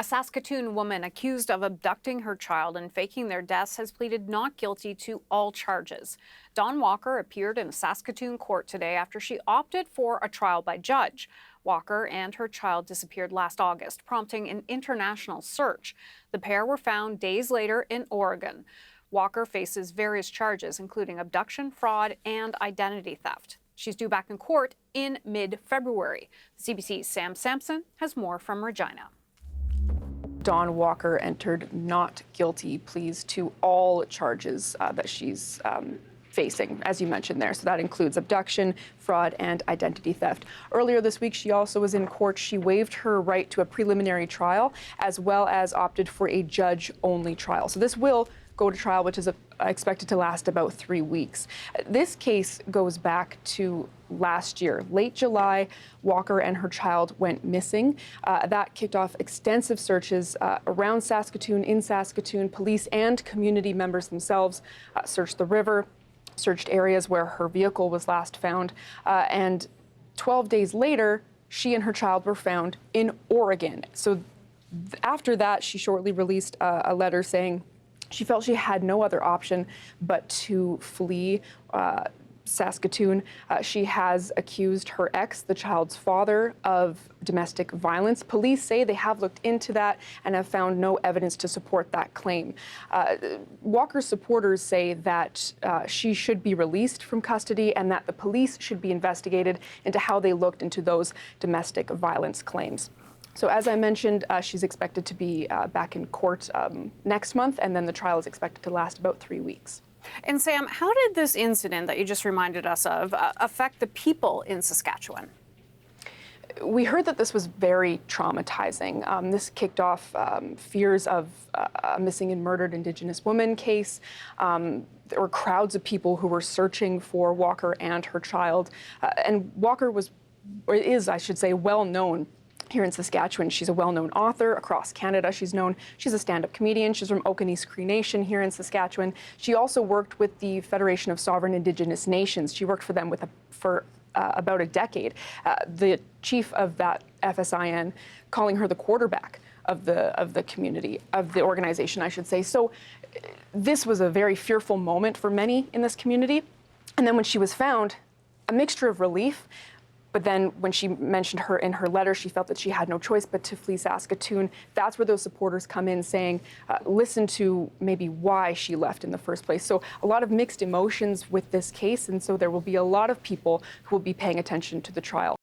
A Saskatoon woman accused of abducting her child and faking their deaths has pleaded not guilty to all charges. Dawn Walker appeared in a Saskatoon court today after she opted for a trial by judge. Walker and her child disappeared last August, prompting an international search. The pair were found days later in Oregon. Walker faces various charges, including abduction, fraud, and identity theft. She's due back in court in mid-February. CBC's Sam Sampson has more from Regina. Dawn Walker entered not guilty pleas to all charges that she's facing, as you mentioned there. So that includes abduction, fraud, and identity theft. Earlier this week, she also was in court. She waived her right to a preliminary trial, as well as opted for a judge-only trial. So this will go to trial, which is expected to last about 3 weeks. This case goes back to last year. Late July, Walker and her child went missing. That kicked off extensive searches around Saskatoon, in Saskatoon. Police and community members themselves searched the river, searched areas where her vehicle was last found. And 12 days later, she and her child were found in Oregon. So after that, she shortly released a letter saying she felt she had no other option but to flee Saskatoon. She has accused her ex, the child's father, of domestic violence. Police say they have looked into that and have found no evidence to support that claim. Walker's supporters say that she should be released from custody and that the police should be investigated into how they looked into those domestic violence claims. So as I mentioned, she's expected to be back in court next month, and then the trial is expected to last about 3 weeks. And Sam, how did this incident that you just reminded us of affect the people in Saskatchewan? We heard that this was very traumatizing. This kicked off fears of a missing and murdered Indigenous woman case. There were crowds of people who were searching for Walker and her child. And Walker is, I should say, well known here in Saskatchewan. She's a well-known author across Canada. She's a stand-up comedian. She's from Okanese Cree Nation here in Saskatchewan. She also worked with the Federation of Sovereign Indigenous Nations. She worked for them for about a decade. The chief of that FSIN calling her the quarterback of the community, of the organization, I should say. So this was a very fearful moment for many in this community. And then when she was found, a mixture of relief. But then when she mentioned her in her letter, she felt that she had no choice but to flee Saskatoon. That's where those supporters come in saying, listen to maybe why she left in the first place. So a lot of mixed emotions with this case. And so there will be a lot of people who will be paying attention to the trial.